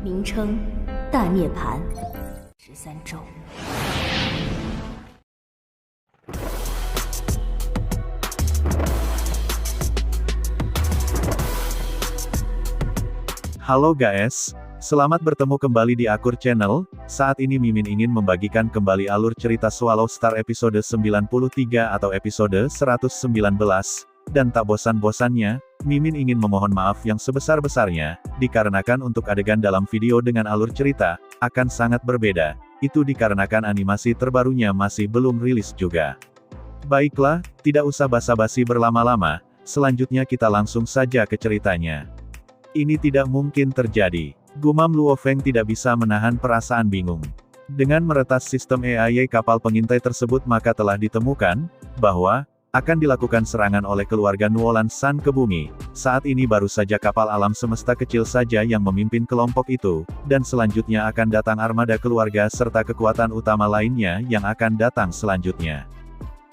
名称：大涅槃13周。Halo guys, selamat bertemu kembali di Akur Channel. Saat ini Mimin ingin membagikan kembali alur cerita Swallow Star episode 93 atau episode 119. Dan tak bosan-bosannya, Mimin ingin memohon maaf yang sebesar-besarnya, dikarenakan untuk adegan dalam video dengan alur cerita, akan sangat berbeda. Itu dikarenakan animasi terbarunya masih belum rilis juga. Baiklah, tidak usah basa-basi berlama-lama, selanjutnya kita langsung saja ke ceritanya. Ini tidak mungkin terjadi. Gumam Luo Feng tidak bisa menahan perasaan bingung. Dengan meretas sistem AI kapal pengintai tersebut maka telah ditemukan, bahwa, akan dilakukan serangan oleh keluarga Nuolan San ke bumi. Saat ini baru saja kapal alam semesta kecil saja yang memimpin kelompok itu, dan selanjutnya akan datang armada keluarga serta kekuatan utama lainnya yang akan datang selanjutnya.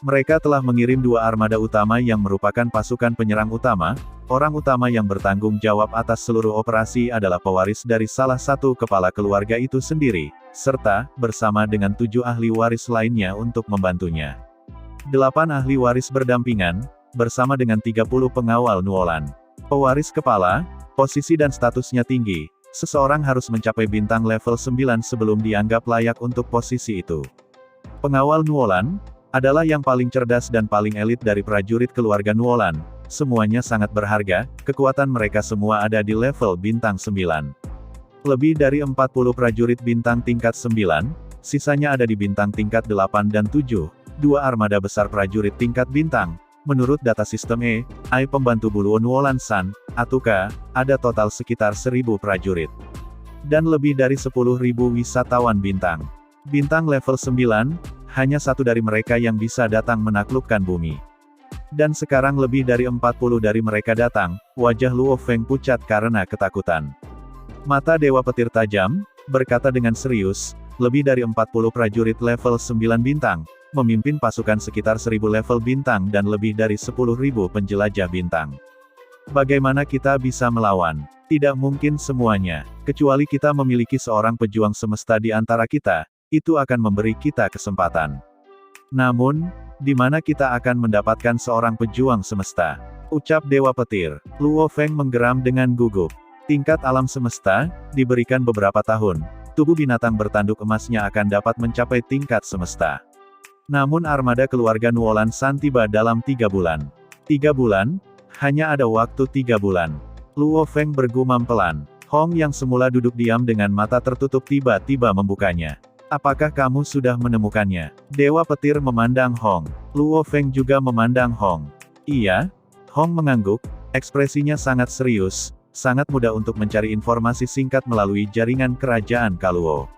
Mereka telah mengirim dua armada utama yang merupakan pasukan penyerang utama. Orang utama yang bertanggung jawab atas seluruh operasi adalah pewaris dari salah satu kepala keluarga itu sendiri, serta, bersama dengan 7 ahli waris lainnya untuk membantunya. 8 ahli waris berdampingan, bersama dengan 30 pengawal Nuolan. Pewaris kepala, posisi dan statusnya tinggi, seseorang harus mencapai bintang level 9 sebelum dianggap layak untuk posisi itu. Pengawal Nuolan, adalah yang paling cerdas dan paling elit dari prajurit keluarga Nuolan. Semuanya sangat berharga, kekuatan mereka semua ada di level bintang 9. Lebih dari 40 prajurit bintang tingkat 9, sisanya ada di bintang tingkat 8 dan 7. Dua armada besar prajurit tingkat bintang. Menurut data sistem AI pembantu Buluo Nuolan San, Atuka, ada total sekitar 1000 prajurit. Dan lebih dari 10.000 wisatawan bintang. Bintang level 9, hanya satu dari mereka yang bisa datang menaklukkan bumi. Dan sekarang lebih dari 40 dari mereka datang, wajah Luo Feng pucat karena ketakutan. Mata Dewa Petir tajam, berkata dengan serius, lebih dari 40 prajurit level 9 bintang, memimpin pasukan sekitar 1000 level bintang dan lebih dari 10.000 penjelajah bintang. Bagaimana kita bisa melawan? Tidak mungkin semuanya, kecuali kita memiliki seorang pejuang semesta di antara kita, itu akan memberi kita kesempatan. Namun, di mana kita akan mendapatkan seorang pejuang semesta? Ucap Dewa Petir. Luo Feng menggeram dengan gugup. Tingkat alam semesta, diberikan beberapa tahun, tubuh binatang bertanduk emasnya akan dapat mencapai tingkat semesta. Namun armada keluarga Nuolan San tiba dalam 3 bulan. 3 bulan? Hanya ada waktu 3 bulan. Luo Feng bergumam pelan. Hong yang semula duduk diam dengan mata tertutup tiba-tiba membukanya. Apakah kamu sudah menemukannya? Dewa Petir memandang Hong. Luo Feng juga memandang Hong. Iya? Hong mengangguk, ekspresinya sangat serius, sangat mudah untuk mencari informasi singkat melalui jaringan kerajaan Kaluo.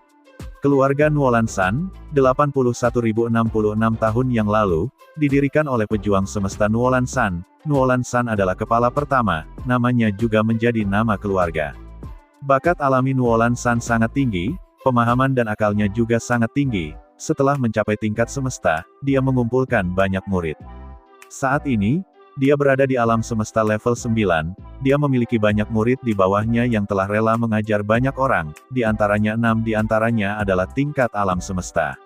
Keluarga Nuolan San, 81.066 tahun yang lalu, didirikan oleh pejuang semesta Nuolan San. Nuolan San adalah kepala pertama, namanya juga menjadi nama keluarga. Bakat alami Nuolan San sangat tinggi, pemahaman dan akalnya juga sangat tinggi. Setelah mencapai tingkat semesta, dia mengumpulkan banyak murid. Saat ini, dia berada di alam semesta level 9, dia memiliki banyak murid di bawahnya yang telah rela mengajar banyak orang, di antaranya 6 di antaranya adalah tingkat alam semesta.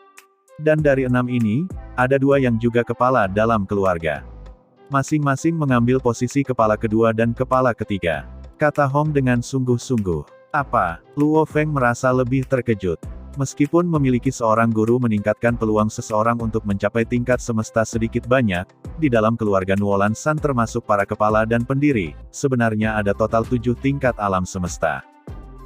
Dan dari 6 ini, ada 2 yang juga kepala dalam keluarga. Masing-masing mengambil posisi kepala kedua dan kepala ketiga. Kata Hong dengan sungguh-sungguh. Apa? Luo Feng merasa lebih terkejut. Meskipun memiliki seorang guru meningkatkan peluang seseorang untuk mencapai tingkat semesta sedikit banyak, di dalam keluarga Nuolan San termasuk para kepala dan pendiri, sebenarnya ada total 7 tingkat alam semesta.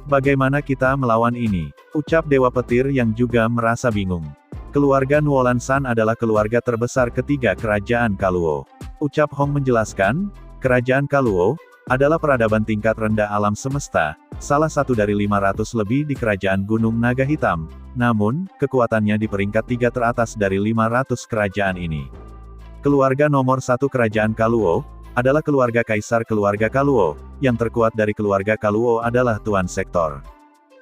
Bagaimana kita melawan ini? Ucap Dewa Petir yang juga merasa bingung. Keluarga Nuolan San adalah keluarga terbesar ketiga kerajaan Kaluo. Ucap Hong menjelaskan, kerajaan Kaluo adalah peradaban tingkat rendah alam semesta, salah satu dari 500 lebih di kerajaan Gunung Naga Hitam, namun, kekuatannya di peringkat 3 teratas dari 500 kerajaan ini. Keluarga nomor 1 kerajaan Kaluo, adalah keluarga Kaisar keluarga Kaluo, yang terkuat dari keluarga Kaluo adalah Tuan Sektor.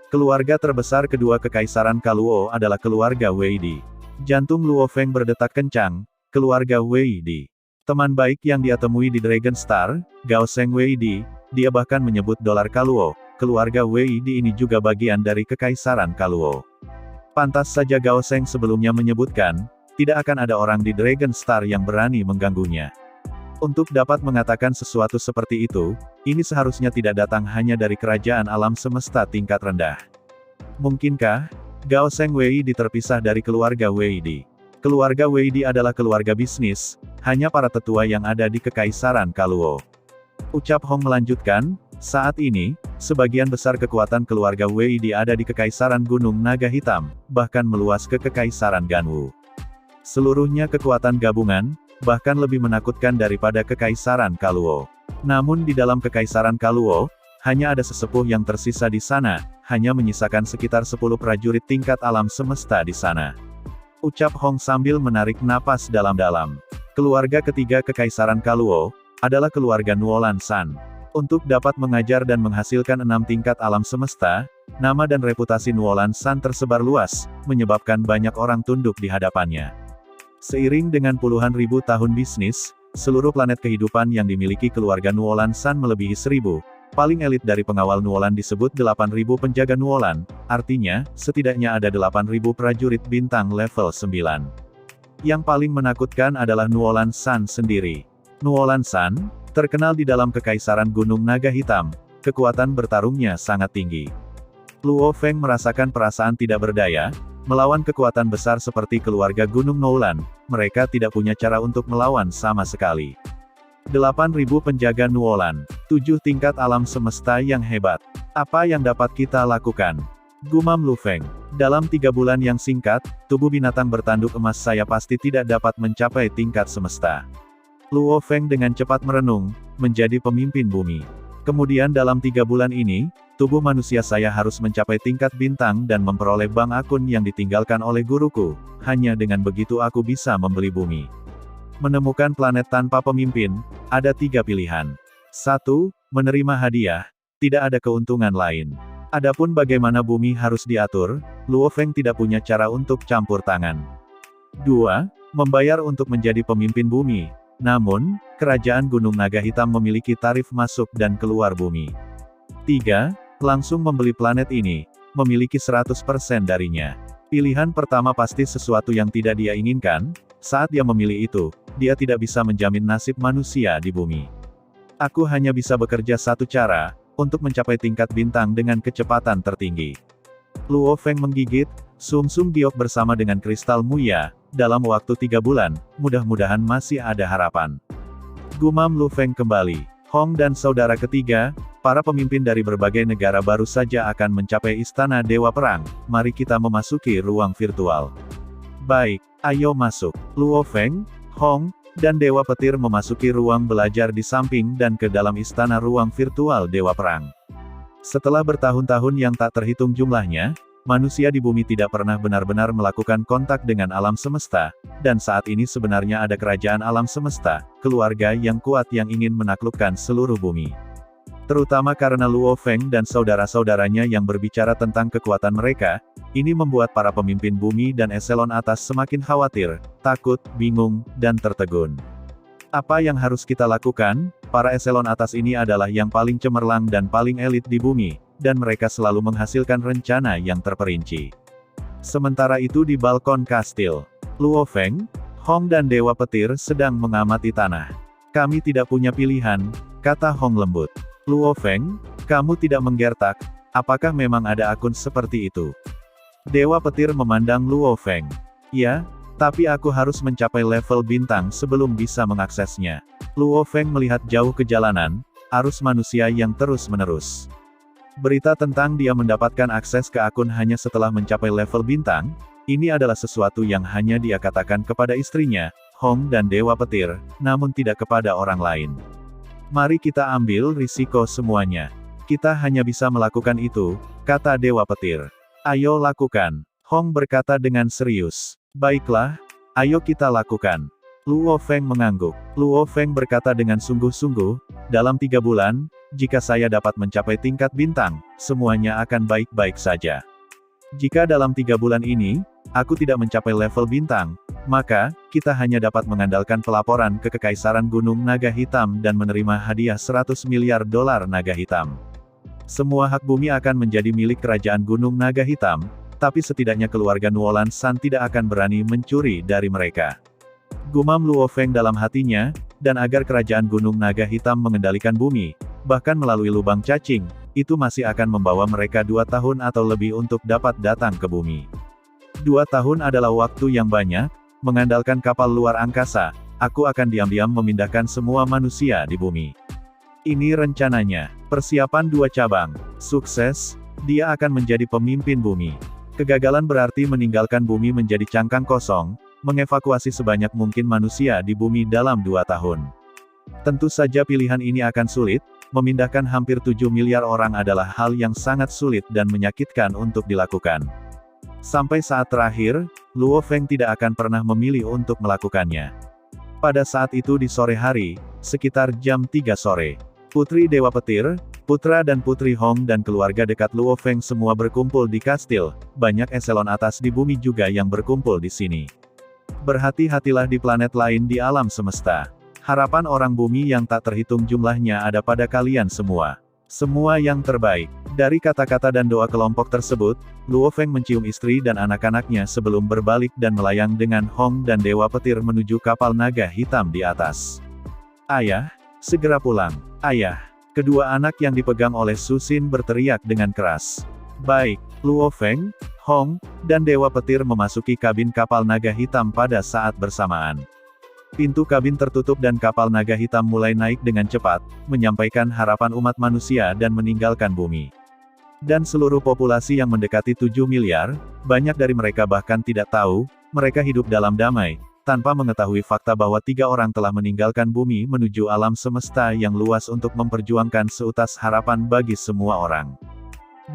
Keluarga terbesar kedua Kekaisaran Kaluo adalah keluarga Weidi. Jantung Luo Feng berdetak kencang, keluarga Weidi. Teman baik yang dia temui di Dragon Star, Gao Sheng Weidi, dia bahkan menyebut dolar Kaluo, keluarga Wei Di ini juga bagian dari Kekaisaran Kaluo. Pantas saja Gao Sheng sebelumnya menyebutkan, tidak akan ada orang di Dragon Star yang berani mengganggunya. Untuk dapat mengatakan sesuatu seperti itu, ini seharusnya tidak datang hanya dari kerajaan alam semesta tingkat rendah. Mungkinkah Gao Sheng Wei Di terpisah dari keluarga Wei Di? Keluarga Wei Di adalah keluarga bisnis, hanya para tetua yang ada di Kekaisaran Kaluo. Ucap Hong melanjutkan, saat ini, sebagian besar kekuatan keluarga Wei Di ada di Kekaisaran Gunung Naga Hitam, bahkan meluas ke Kekaisaran Ganwu. Seluruhnya kekuatan gabungan, bahkan lebih menakutkan daripada Kekaisaran Kaluo. Namun di dalam Kekaisaran Kaluo, hanya ada sesepuh yang tersisa di sana, hanya menyisakan sekitar 10 prajurit tingkat alam semesta di sana. Ucap Hong sambil menarik napas dalam-dalam. Keluarga ketiga Kekaisaran Kaluo, adalah keluarga Nuolan San. Untuk dapat mengajar dan menghasilkan 6 tingkat alam semesta, nama dan reputasi Nuolan San tersebar luas, menyebabkan banyak orang tunduk di hadapannya. Seiring dengan puluhan ribu tahun bisnis, seluruh planet kehidupan yang dimiliki keluarga Nuolan San melebihi 1000. Paling elit dari pengawal Nuolan disebut 8.000 penjaga Nuolan, artinya, setidaknya ada 8.000 prajurit bintang level 9. Yang paling menakutkan adalah Nuolan San sendiri. Nuolan San, terkenal di dalam Kekaisaran Gunung Naga Hitam, kekuatan bertarungnya sangat tinggi. Luo Feng merasakan perasaan tidak berdaya, melawan kekuatan besar seperti keluarga Gunung Noulan, mereka tidak punya cara untuk melawan sama sekali. 8.000 penjaga Nuolan, 7 tingkat alam semesta yang hebat. Apa yang dapat kita lakukan? Gumam Lu Feng. Dalam 3 bulan yang singkat, tubuh binatang bertanduk emas saya pasti tidak dapat mencapai tingkat semesta. Luo Feng dengan cepat merenung, menjadi pemimpin bumi. Kemudian dalam 3 bulan ini, tubuh manusia saya harus mencapai tingkat bintang dan memperoleh bank akun yang ditinggalkan oleh guruku. Hanya dengan begitu aku bisa membeli bumi. Menemukan planet tanpa pemimpin, ada 3 pilihan. 1. Menerima hadiah, tidak ada keuntungan lain. Adapun bagaimana bumi harus diatur, Luo Feng tidak punya cara untuk campur tangan. 2. Membayar untuk menjadi pemimpin bumi. Namun, kerajaan Gunung Naga Hitam memiliki tarif masuk dan keluar bumi. 3. Langsung membeli planet ini, memiliki 100% darinya. Pilihan pertama pasti sesuatu yang tidak dia inginkan, saat dia memilih itu, dia tidak bisa menjamin nasib manusia di bumi. Aku hanya bisa bekerja satu cara, untuk mencapai tingkat bintang dengan kecepatan tertinggi. Luo Feng menggigit, sum-sum giok bersama dengan kristal Muya, dalam waktu 3 bulan, mudah-mudahan masih ada harapan. Gumam Lu Feng kembali. Hong dan saudara ketiga, para pemimpin dari berbagai negara baru saja akan mencapai Istana Dewa Perang, mari kita memasuki ruang virtual. Baik, ayo masuk. Luo Feng, Hong, dan Dewa Petir memasuki ruang belajar di samping dan ke dalam istana ruang virtual Dewa Perang. Setelah bertahun-tahun yang tak terhitung jumlahnya, manusia di bumi tidak pernah benar-benar melakukan kontak dengan alam semesta, dan saat ini sebenarnya ada kerajaan alam semesta, keluarga yang kuat yang ingin menaklukkan seluruh bumi. Terutama karena Luo Feng dan saudara-saudaranya yang berbicara tentang kekuatan mereka, ini membuat para pemimpin bumi dan eselon atas semakin khawatir, takut, bingung, dan tertegun. Apa yang harus kita lakukan? Para eselon atas ini adalah yang paling cemerlang dan paling elit di bumi, dan mereka selalu menghasilkan rencana yang terperinci. Sementara itu di balkon kastil, Luo Feng, Hong dan Dewa Petir sedang mengamati tanah. Kami tidak punya pilihan, kata Hong lembut. Luo Feng, kamu tidak menggertak, apakah memang ada akun seperti itu? Dewa Petir memandang Luo Feng. Ya, tapi aku harus mencapai level bintang sebelum bisa mengaksesnya. Luo Feng melihat jauh ke jalanan, arus manusia yang terus-menerus. Berita tentang dia mendapatkan akses ke akun hanya setelah mencapai level bintang, ini adalah sesuatu yang hanya dia katakan kepada istrinya, Hong dan Dewa Petir, namun tidak kepada orang lain. Mari kita ambil risiko semuanya. Kita hanya bisa melakukan itu, kata Dewa Petir. Ayo lakukan. Hong berkata dengan serius. Baiklah, ayo kita lakukan. Luo Feng mengangguk. Luo Feng berkata dengan sungguh-sungguh, dalam 3 bulan, jika saya dapat mencapai tingkat bintang, semuanya akan baik-baik saja. Jika dalam 3 bulan ini, aku tidak mencapai level bintang, maka, kita hanya dapat mengandalkan pelaporan ke Kekaisaran Gunung Naga Hitam dan menerima hadiah 100 miliar dolar naga hitam. Semua hak bumi akan menjadi milik kerajaan Gunung Naga Hitam, tapi setidaknya keluarga Nuolan San tidak akan berani mencuri dari mereka. Gumam Luo Feng dalam hatinya, dan agar kerajaan Gunung Naga Hitam mengendalikan bumi, bahkan melalui lubang cacing, itu masih akan membawa mereka 2 tahun atau lebih untuk dapat datang ke bumi. 2 tahun adalah waktu yang banyak, mengandalkan kapal luar angkasa, aku akan diam-diam memindahkan semua manusia di bumi. Ini rencananya. Persiapan 2 cabang. Sukses, dia akan menjadi pemimpin bumi. Kegagalan berarti meninggalkan bumi menjadi cangkang kosong, mengevakuasi sebanyak mungkin manusia di bumi dalam 2 tahun. Tentu saja pilihan ini akan sulit, memindahkan hampir 7 miliar orang adalah hal yang sangat sulit dan menyakitkan untuk dilakukan. Sampai saat terakhir, Luo Feng tidak akan pernah memilih untuk melakukannya. Pada saat itu di sore hari, sekitar jam 3 sore. Putri Dewa Petir, putra dan putri Hong dan keluarga dekat Luo Feng semua berkumpul di kastil, banyak eselon atas di bumi juga yang berkumpul di sini. Berhati-hatilah di planet lain di alam semesta. Harapan orang bumi yang tak terhitung jumlahnya ada pada kalian semua. Semua yang terbaik. Dari kata-kata dan doa kelompok tersebut, Luo Feng mencium istri dan anak-anaknya sebelum berbalik dan melayang dengan Hong dan Dewa Petir menuju kapal naga hitam di atas. Ayah, segera pulang. Ayah. Kedua anak yang dipegang oleh Su Xin berteriak dengan keras. Baik, Luo Feng, Hong, dan Dewa Petir memasuki kabin kapal naga hitam pada saat bersamaan. Pintu kabin tertutup dan kapal naga hitam mulai naik dengan cepat, menyampaikan harapan umat manusia dan meninggalkan bumi. Dan seluruh populasi yang mendekati 7 miliar, banyak dari mereka bahkan tidak tahu, mereka hidup dalam damai, tanpa mengetahui fakta bahwa 3 orang telah meninggalkan bumi menuju alam semesta yang luas untuk memperjuangkan seutas harapan bagi semua orang.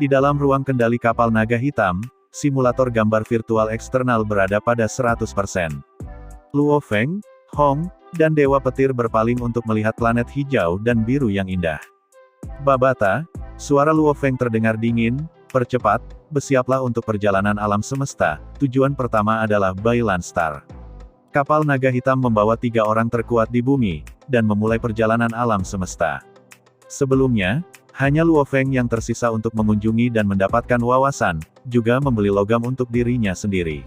Di dalam ruang kendali kapal naga hitam, simulator gambar virtual eksternal berada pada 100%. Luo Feng, Hong, dan Dewa Petir berpaling untuk melihat planet hijau dan biru yang indah. Babata, suara Luo Feng terdengar dingin, percepat, bersiaplah untuk perjalanan alam semesta, tujuan pertama adalah Bailan Star. Kapal naga hitam membawa 3 orang terkuat di bumi, dan memulai perjalanan alam semesta. Sebelumnya, hanya Luo Feng yang tersisa untuk mengunjungi dan mendapatkan wawasan, juga membeli logam untuk dirinya sendiri.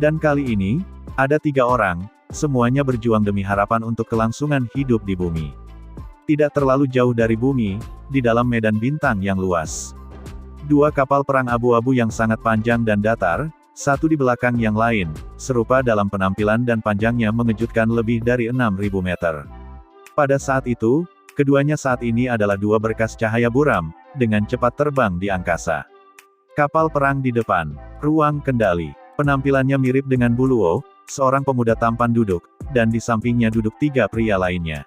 Dan kali ini, ada 3 orang, semuanya berjuang demi harapan untuk kelangsungan hidup di bumi. Tidak terlalu jauh dari bumi, di dalam medan bintang yang luas. 2 kapal perang abu-abu yang sangat panjang dan datar, satu di belakang yang lain, serupa dalam penampilan dan panjangnya mengejutkan lebih dari 6.000 meter. Pada saat itu, keduanya saat ini adalah 2 berkas cahaya buram, dengan cepat terbang di angkasa. Kapal perang di depan, ruang kendali. Penampilannya mirip dengan Buluo, seorang pemuda tampan duduk, dan di sampingnya duduk 3 pria lainnya.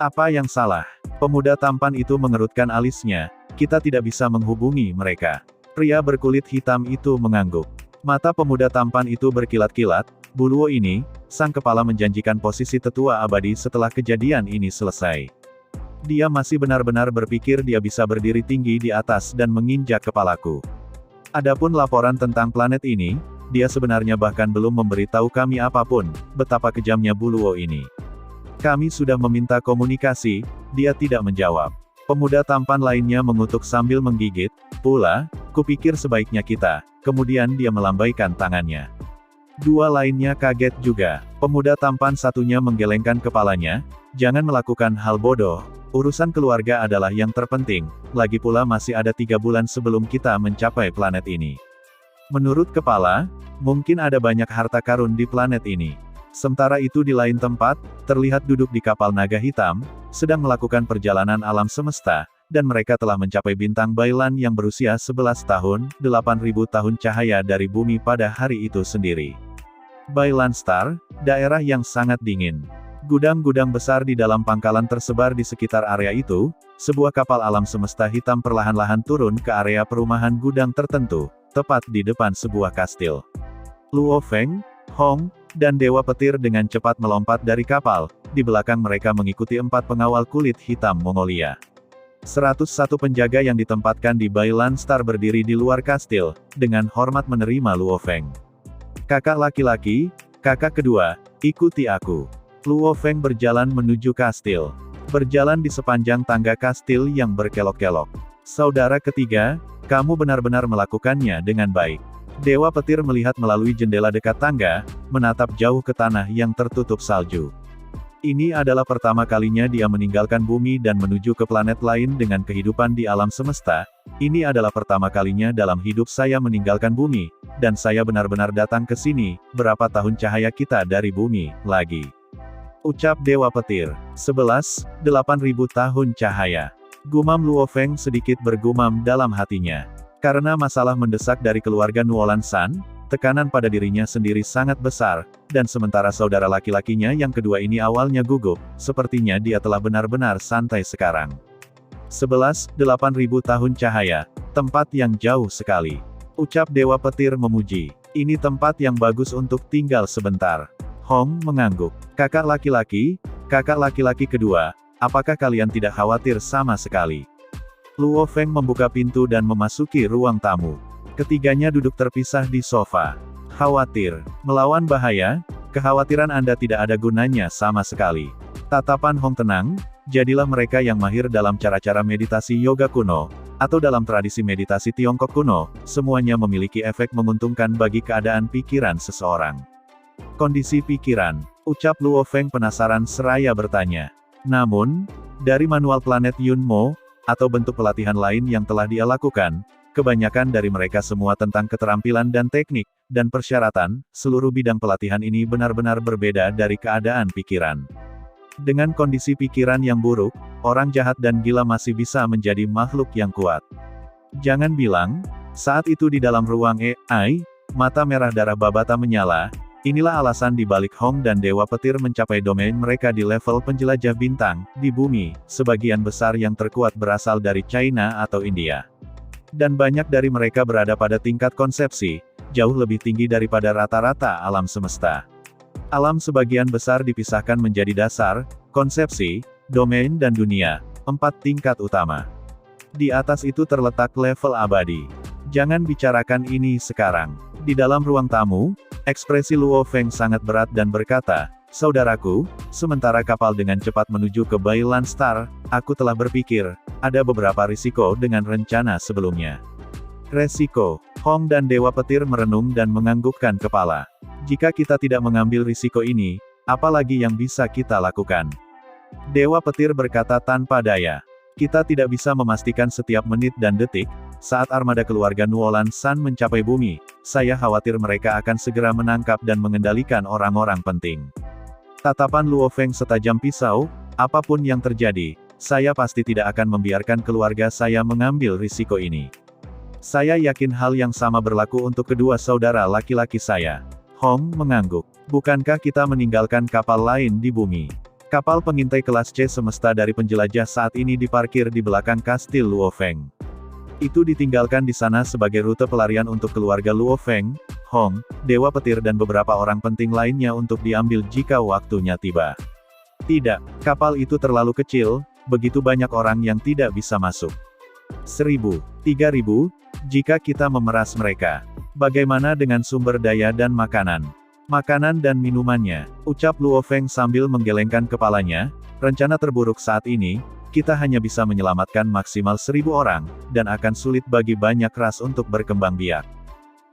Apa yang salah? Pemuda tampan itu mengerutkan alisnya, kita tidak bisa menghubungi mereka. Pria berkulit hitam itu mengangguk. Mata pemuda tampan itu berkilat-kilat, Buluo ini, sang kepala menjanjikan posisi tetua abadi setelah kejadian ini selesai. Dia masih benar-benar berpikir dia bisa berdiri tinggi di atas dan menginjak kepalaku. Adapun laporan tentang planet ini, dia sebenarnya bahkan belum memberitahu kami apapun, betapa kejamnya Buluo ini. Kami sudah meminta komunikasi, dia tidak menjawab. Pemuda tampan lainnya mengutuk sambil menggigit, pula, kupikir sebaiknya kita. Kemudian dia melambaikan tangannya. 2 lainnya kaget juga. Pemuda tampan satunya menggelengkan kepalanya, jangan melakukan hal bodoh, urusan keluarga adalah yang terpenting, lagi pula masih ada 3 bulan sebelum kita mencapai planet ini. Menurut kepala, mungkin ada banyak harta karun di planet ini. Sementara itu di lain tempat, terlihat duduk di kapal naga hitam, sedang melakukan perjalanan alam semesta, dan mereka telah mencapai bintang Bailan yang berusia 11 tahun, 8.000 tahun cahaya dari bumi pada hari itu sendiri. Bailan Star, daerah yang sangat dingin. Gudang-gudang besar di dalam pangkalan tersebar di sekitar area itu, sebuah kapal alam semesta hitam perlahan-lahan turun ke area perumahan gudang tertentu, tepat di depan sebuah kastil. Luo Feng, Hong, dan Dewa Petir dengan cepat melompat dari kapal, di belakang mereka mengikuti 4 pengawal kulit hitam Mongolia. 101 penjaga yang ditempatkan di Bailan Star berdiri di luar kastil, dengan hormat menerima Luo Feng. Kakak laki-laki, kakak kedua, ikuti aku. Luo Feng berjalan menuju kastil. Berjalan di sepanjang tangga kastil yang berkelok-kelok. Saudara ketiga, kamu benar-benar melakukannya dengan baik. Dewa Petir melihat melalui jendela dekat tangga, menatap jauh ke tanah yang tertutup salju. Ini adalah pertama kalinya dia meninggalkan bumi dan menuju ke planet lain dengan kehidupan di alam semesta. Ini adalah pertama kalinya dalam hidup saya meninggalkan bumi, dan saya benar-benar datang ke sini. Berapa tahun cahaya kita dari bumi, lagi? Ucap Dewa Petir. 11.000 tahun cahaya. Gumam Luo Feng sedikit bergumam dalam hatinya. Karena masalah mendesak dari keluarga Nuolan San, tekanan pada dirinya sendiri sangat besar, dan sementara saudara laki-lakinya yang kedua ini awalnya gugup, sepertinya dia telah benar-benar santai sekarang. 11.000 tahun cahaya, tempat yang jauh sekali. Ucap Dewa Petir memuji. Ini tempat yang bagus untuk tinggal sebentar. Hong mengangguk. Kakak laki-laki kedua, apakah kalian tidak khawatir sama sekali? Luo Feng membuka pintu dan memasuki ruang tamu. Ketiganya duduk terpisah di sofa. Khawatir melawan bahaya? Kekhawatiran Anda tidak ada gunanya sama sekali. Tatapan Hong tenang, jadilah mereka yang mahir dalam cara-cara meditasi yoga kuno, atau dalam tradisi meditasi Tiongkok kuno, semuanya memiliki efek menguntungkan bagi keadaan pikiran seseorang. Kondisi pikiran, ucap Luo Feng penasaran seraya bertanya. Namun, dari manual planet Yunmo, atau bentuk pelatihan lain yang telah dia lakukan, kebanyakan dari mereka semua tentang keterampilan dan teknik, dan persyaratan, seluruh bidang pelatihan ini benar-benar berbeda dari keadaan pikiran. Dengan kondisi pikiran yang buruk, orang jahat dan gila masih bisa menjadi makhluk yang kuat. Jangan bilang, saat itu di dalam ruang AI, mata merah darah Babata menyala. Inilah alasan di balik Hong dan Dewa Petir mencapai domain mereka di level penjelajah bintang, di bumi, sebagian besar yang terkuat berasal dari China atau India. Dan banyak dari mereka berada pada tingkat konsepsi, jauh lebih tinggi daripada rata-rata alam semesta. Alam sebagian besar dipisahkan menjadi dasar, konsepsi, domain dan dunia, 4 tingkat utama. Di atas itu terletak level abadi. Jangan bicarakan ini sekarang. Di dalam ruang tamu, ekspresi Luo Feng sangat berat dan berkata, saudaraku, sementara kapal dengan cepat menuju ke Bailan Star, aku telah berpikir, ada beberapa risiko dengan rencana sebelumnya. Resiko. Hong dan Dewa Petir merenung dan menganggukkan kepala. Jika kita tidak mengambil risiko ini, apalagi yang bisa kita lakukan? Dewa Petir berkata tanpa daya. Kita tidak bisa memastikan setiap menit dan detik. Saat armada keluarga Nuolan San mencapai bumi, saya khawatir mereka akan segera menangkap dan mengendalikan orang-orang penting. Tatapan Luo Feng setajam pisau, apapun yang terjadi, saya pasti tidak akan membiarkan keluarga saya mengambil risiko ini. Saya yakin hal yang sama berlaku untuk kedua saudara laki-laki saya. Hong mengangguk. Bukankah kita meninggalkan kapal lain di bumi? Kapal pengintai kelas C semesta dari penjelajah saat ini diparkir di belakang kastil Luo Feng. Itu ditinggalkan di sana sebagai rute pelarian untuk keluarga Luo Feng, Hong, Dewa Petir dan beberapa orang penting lainnya untuk diambil jika waktunya tiba. Tidak, kapal itu terlalu kecil, begitu banyak orang yang tidak bisa masuk. 1.000, 3.000, jika kita memeras mereka. Bagaimana dengan sumber daya dan makanan? Makanan dan minumannya, ucap Luo Feng sambil menggelengkan kepalanya, rencana terburuk saat ini, kita hanya bisa menyelamatkan maksimal 1.000 orang, dan akan sulit bagi banyak ras untuk berkembang biak.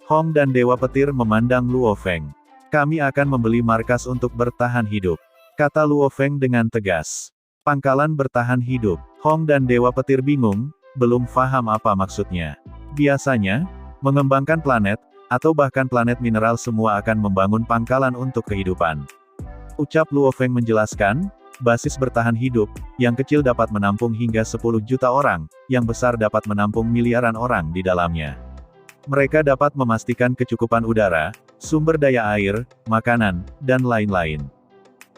Hong dan Dewa Petir memandang Luo Feng. Kami akan membeli markas untuk bertahan hidup, kata Luo Feng dengan tegas. Pangkalan bertahan hidup. Hong dan Dewa Petir bingung, belum paham apa maksudnya. Biasanya, mengembangkan planet, atau bahkan planet mineral semua akan membangun pangkalan untuk kehidupan. Ucap Luo Feng menjelaskan, basis bertahan hidup, yang kecil dapat menampung hingga 10 juta orang, yang besar dapat menampung miliaran orang di dalamnya. Mereka dapat memastikan kecukupan udara, sumber daya air, makanan, dan lain-lain.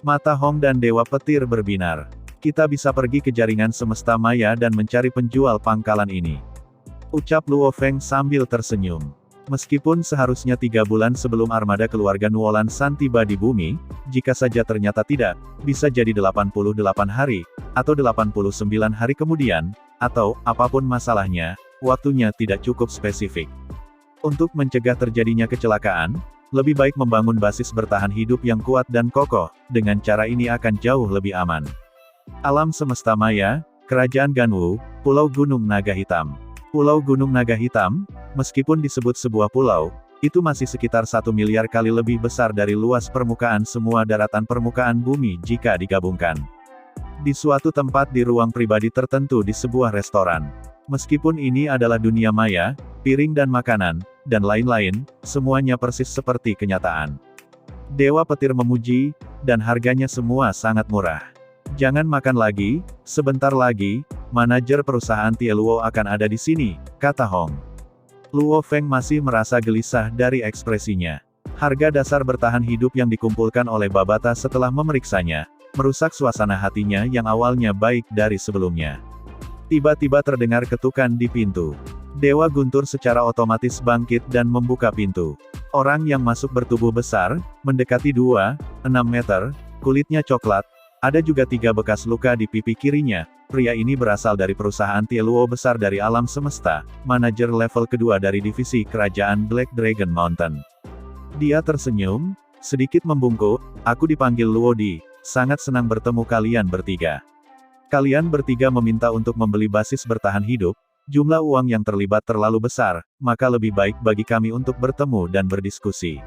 Mata Hong dan Dewa Petir berbinar. Kita bisa pergi ke jaringan semesta maya dan mencari penjual pangkalan ini. Ucap Luo Feng sambil tersenyum. Meskipun seharusnya 3 bulan sebelum armada keluarga Nuolan San tiba di bumi, jika saja ternyata tidak, bisa jadi 88 hari, atau 89 hari kemudian, atau, apapun masalahnya, waktunya tidak cukup spesifik. Untuk mencegah terjadinya kecelakaan, lebih baik membangun basis bertahan hidup yang kuat dan kokoh, dengan cara ini akan jauh lebih aman. Alam semesta maya, Kerajaan Ganwu, Pulau Gunung Naga Hitam. Pulau Gunung Naga Hitam, meskipun disebut sebuah pulau, itu masih sekitar 1 miliar kali lebih besar dari luas permukaan semua daratan permukaan bumi jika digabungkan. Di suatu tempat di ruang pribadi tertentu di sebuah restoran. Meskipun ini adalah dunia maya, piring dan makanan, dan lain-lain, semuanya persis seperti kenyataan. Dewa Petir memuji, dan harganya semua sangat murah. Jangan makan lagi, sebentar lagi, manajer perusahaan Tie Luo akan ada di sini, kata Hong. Luo Feng masih merasa gelisah dari ekspresinya. Harga dasar bertahan hidup yang dikumpulkan oleh Babata setelah memeriksanya, merusak suasana hatinya yang awalnya baik dari sebelumnya. Tiba-tiba terdengar ketukan di pintu. Dewa Guntur secara otomatis bangkit dan membuka pintu. Orang yang masuk bertubuh besar, mendekati 2,6 meter, kulitnya coklat, ada juga 3 bekas luka di pipi kirinya. Pria ini berasal dari perusahaan Tie Luo besar dari alam semesta, manajer level kedua dari divisi kerajaan Black Dragon Mountain. Dia tersenyum, sedikit membungkuk, aku dipanggil Luo Di, sangat senang bertemu kalian bertiga. Kalian bertiga meminta untuk membeli basis bertahan hidup, jumlah uang yang terlibat terlalu besar, maka lebih baik bagi kami untuk bertemu dan berdiskusi.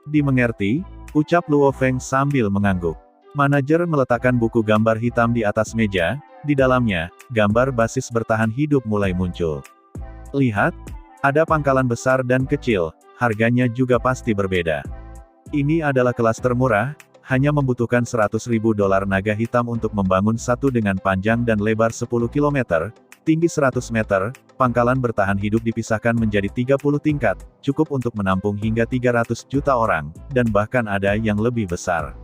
Dimengerti, ucap Luo Feng sambil mengangguk. Manajer meletakkan buku gambar hitam di atas meja, di dalamnya, gambar basis bertahan hidup mulai muncul. Lihat, ada pangkalan besar dan kecil, harganya juga pasti berbeda. Ini adalah kelas termurah, hanya membutuhkan 100.000 dolar naga hitam untuk membangun satu dengan panjang dan lebar 10 km, tinggi 100 meter, pangkalan bertahan hidup dipisahkan menjadi 30 tingkat, cukup untuk menampung hingga 300 juta orang, dan bahkan ada yang lebih besar.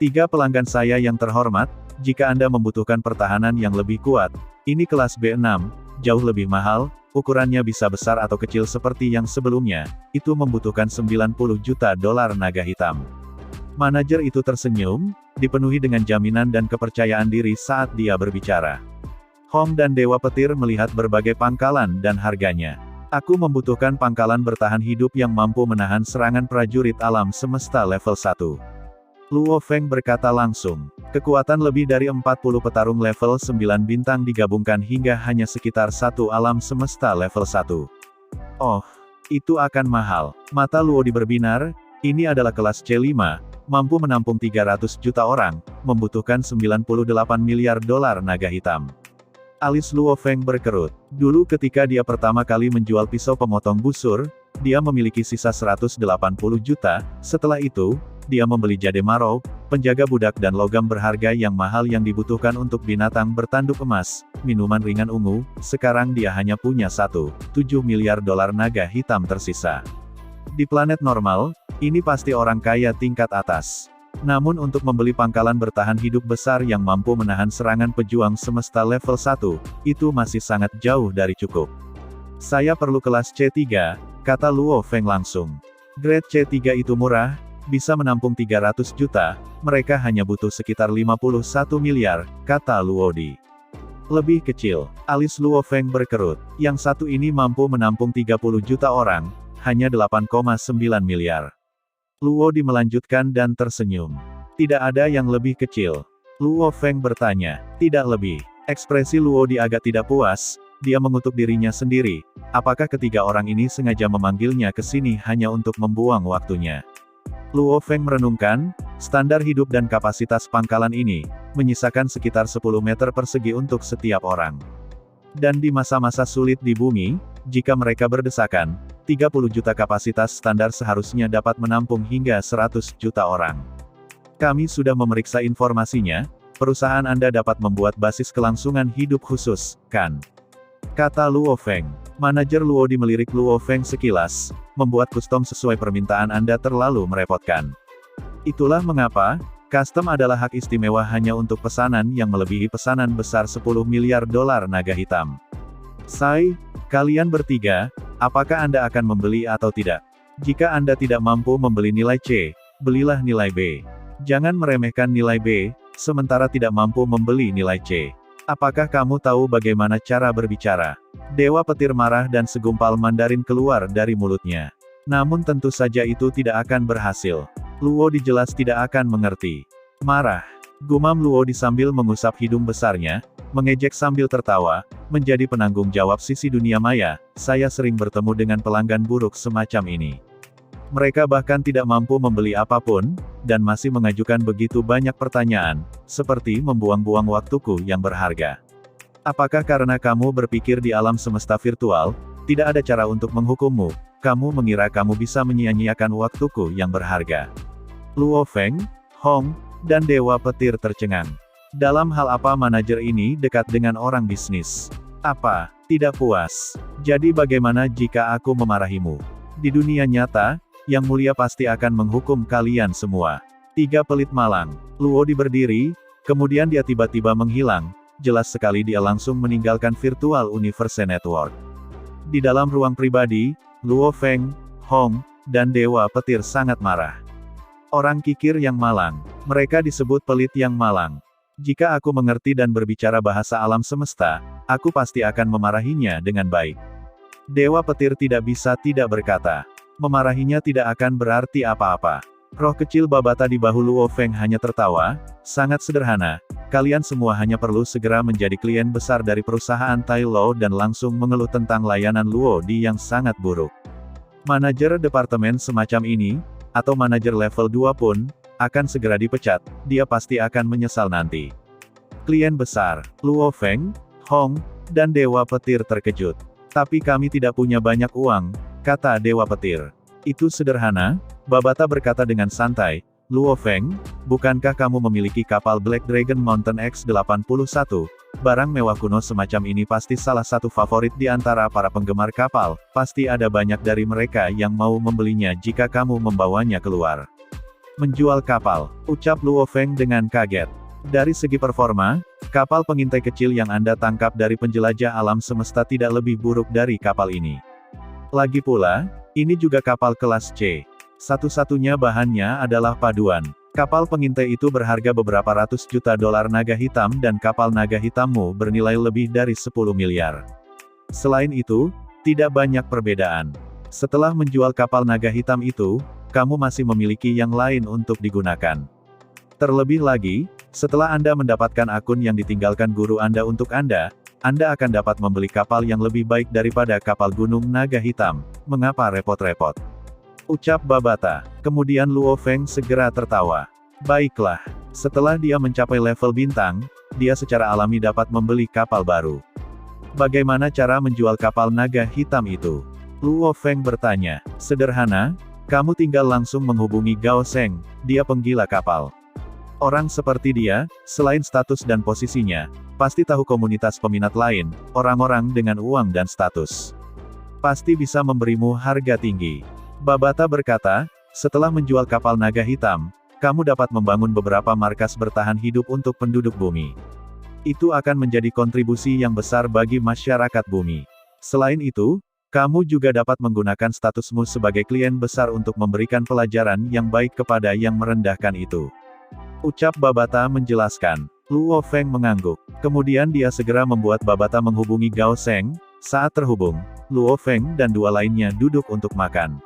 3 pelanggan saya yang terhormat, jika Anda membutuhkan pertahanan yang lebih kuat, ini kelas B6, jauh lebih mahal, ukurannya bisa besar atau kecil seperti yang sebelumnya, itu membutuhkan 90 juta dolar naga hitam. Manajer itu tersenyum, dipenuhi dengan jaminan dan kepercayaan diri saat dia berbicara. Hong dan Dewa Petir melihat berbagai pangkalan dan harganya. Aku membutuhkan pangkalan bertahan hidup yang mampu menahan serangan prajurit alam semesta level 1. Luo Feng berkata langsung. Kekuatan lebih dari 40 petarung level 9 bintang digabungkan hingga hanya sekitar 1 alam semesta level 1. Oh, itu akan mahal. Mata Luo Di berbinar, ini adalah kelas C5, mampu menampung 300 juta orang, membutuhkan 98 miliar dolar naga hitam. Alis Luo Feng berkerut. Dulu ketika dia pertama kali menjual pisau pemotong busur, dia memiliki sisa 180 juta, setelah itu, dia membeli jade marau, penjaga budak dan logam berharga yang mahal yang dibutuhkan untuk binatang bertanduk emas, minuman ringan ungu, sekarang dia hanya punya 1,7 miliar dolar naga hitam tersisa. Di planet normal, ini pasti orang kaya tingkat atas. Namun untuk membeli pangkalan bertahan hidup besar yang mampu menahan serangan pejuang semesta level 1, itu masih sangat jauh dari cukup. Saya perlu kelas C3, kata Luo Feng langsung. Grade C3 itu murah, bisa menampung 300 juta, mereka hanya butuh sekitar 51 miliar, kata Luo Di. Lebih kecil, alis Luo Feng berkerut, yang satu ini mampu menampung 30 juta orang, hanya 8,9 miliar. Luo Di melanjutkan dan tersenyum. Tidak ada yang lebih kecil. Luo Feng bertanya, tidak lebih. Ekspresi Luo Di agak tidak puas, dia mengutuk dirinya sendiri, apakah ketiga orang ini sengaja memanggilnya ke sini hanya untuk membuang waktunya. Luo Feng merenungkan, standar hidup dan kapasitas pangkalan ini, menyisakan sekitar 10 meter persegi untuk setiap orang. Dan di masa-masa sulit di bumi, jika mereka berdesakan, 30 juta kapasitas standar seharusnya dapat menampung hingga 100 juta orang. Kami sudah memeriksa informasinya, perusahaan Anda dapat membuat basis kelangsungan hidup khusus, kan? Kata Luo Feng. Manajer Luo Di melirik Luo Feng sekilas, membuat custom sesuai permintaan Anda terlalu merepotkan. Itulah mengapa, custom adalah hak istimewa hanya untuk pesanan yang melebihi pesanan besar 10 miliar dolar naga hitam. Sai, kalian bertiga, apakah Anda akan membeli atau tidak? Jika Anda tidak mampu membeli nilai C, belilah nilai B. Jangan meremehkan nilai B, sementara tidak mampu membeli nilai C. Apakah kamu tahu bagaimana cara berbicara? Dewa Petir marah dan segumpal Mandarin keluar dari mulutnya. Namun tentu saja itu tidak akan berhasil. Luo Di jelas tidak akan mengerti. Marah. Gumam Luo Di sambil mengusap hidung besarnya, mengejek sambil tertawa, menjadi penanggung jawab sisi dunia maya, saya sering bertemu dengan pelanggan buruk semacam ini. Mereka bahkan tidak mampu membeli apapun, dan masih mengajukan begitu banyak pertanyaan, seperti membuang-buang waktuku yang berharga. Apakah karena kamu berpikir di alam semesta virtual, tidak ada cara untuk menghukummu, kamu mengira kamu bisa menyia-nyiakan waktuku yang berharga? Luo Feng, Hong, dan Dewa Petir tercengang. Dalam hal apa manajer ini dekat dengan orang bisnis? Apa, tidak puas? Jadi bagaimana jika aku memarahimu? Di dunia nyata, Yang Mulia pasti akan menghukum kalian semua. 3 pelit malang. Luo berdiri, kemudian dia tiba-tiba menghilang, jelas sekali dia langsung meninggalkan Virtual Universe Network. Di dalam ruang pribadi, Luo Feng, Hong, dan Dewa Petir sangat marah. Orang kikir yang malang. Mereka disebut pelit yang malang. Jika aku mengerti dan berbicara bahasa alam semesta, aku pasti akan memarahinya dengan baik. Dewa Petir tidak bisa tidak berkata. Memarahinya tidak akan berarti apa-apa. Roh kecil Babata di bahu Luo Feng hanya tertawa, sangat sederhana, kalian semua hanya perlu segera menjadi klien besar dari perusahaan Tai Lo dan langsung mengeluh tentang layanan Luo Di yang sangat buruk. Manajer departemen semacam ini, atau manajer level 2 pun, akan segera dipecat, dia pasti akan menyesal nanti. Klien besar, Luo Feng, Hong, dan Dewa Petir terkejut. Tapi kami tidak punya banyak uang, kata Dewa Petir. Itu sederhana, Babata berkata dengan santai. Luo Feng, bukankah kamu memiliki kapal Black Dragon Mountain X-81? Barang mewah kuno semacam ini pasti salah satu favorit di antara para penggemar kapal, pasti ada banyak dari mereka yang mau membelinya jika kamu membawanya keluar. Menjual kapal, ucap Luo Feng dengan kaget. Dari segi performa, kapal pengintai kecil yang Anda tangkap dari penjelajah alam semesta tidak lebih buruk dari kapal ini. Lagi pula, ini juga kapal kelas C. Satu-satunya bahannya adalah paduan. Kapal pengintai itu berharga beberapa ratus juta dolar naga hitam dan kapal naga hitammu bernilai lebih dari 10 miliar. Selain itu, tidak banyak perbedaan. Setelah menjual kapal naga hitam itu, kamu masih memiliki yang lain untuk digunakan. Terlebih lagi, setelah Anda mendapatkan akun yang ditinggalkan guru Anda untuk Anda akan dapat membeli kapal yang lebih baik daripada kapal gunung naga hitam. Mengapa repot-repot? Ucap Babata. Kemudian Luo Feng segera tertawa. Baiklah. Setelah dia mencapai level bintang, dia secara alami dapat membeli kapal baru. Bagaimana cara menjual kapal naga hitam itu? Luo Feng bertanya. Sederhana, kamu tinggal langsung menghubungi Gao Sheng, dia penggila kapal. Orang seperti dia, selain status dan posisinya, pasti tahu komunitas peminat lain, orang-orang dengan uang dan status. Pasti bisa memberimu harga tinggi. Babata berkata, setelah menjual kapal naga hitam, kamu dapat membangun beberapa markas bertahan hidup untuk penduduk bumi. Itu akan menjadi kontribusi yang besar bagi masyarakat bumi. Selain itu, kamu juga dapat menggunakan statusmu sebagai klien besar untuk memberikan pelajaran yang baik kepada yang merendahkan itu. Ucap Babata menjelaskan. Luo Feng mengangguk. Kemudian dia segera membuat Babata menghubungi Gao Sheng. Saat terhubung, Luo Feng dan 2 lainnya duduk untuk makan.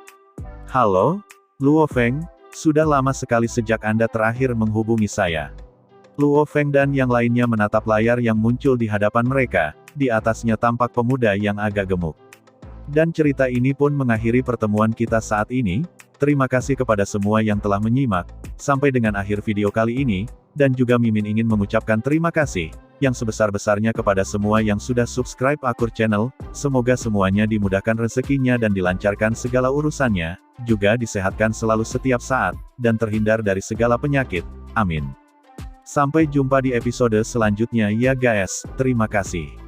Halo, Luo Feng, sudah lama sekali sejak Anda terakhir menghubungi saya. Luo Feng dan yang lainnya menatap layar yang muncul di hadapan mereka, di atasnya tampak pemuda yang agak gemuk. Dan cerita ini pun mengakhiri pertemuan kita saat ini. Terima kasih kepada semua yang telah menyimak, sampai dengan akhir video kali ini, dan juga Mimin ingin mengucapkan terima kasih, yang sebesar-besarnya kepada semua yang sudah subscribe Akur Channel, semoga semuanya dimudahkan rezekinya dan dilancarkan segala urusannya, juga disehatkan selalu setiap saat, dan terhindar dari segala penyakit, amin. Sampai jumpa di episode selanjutnya ya guys, terima kasih.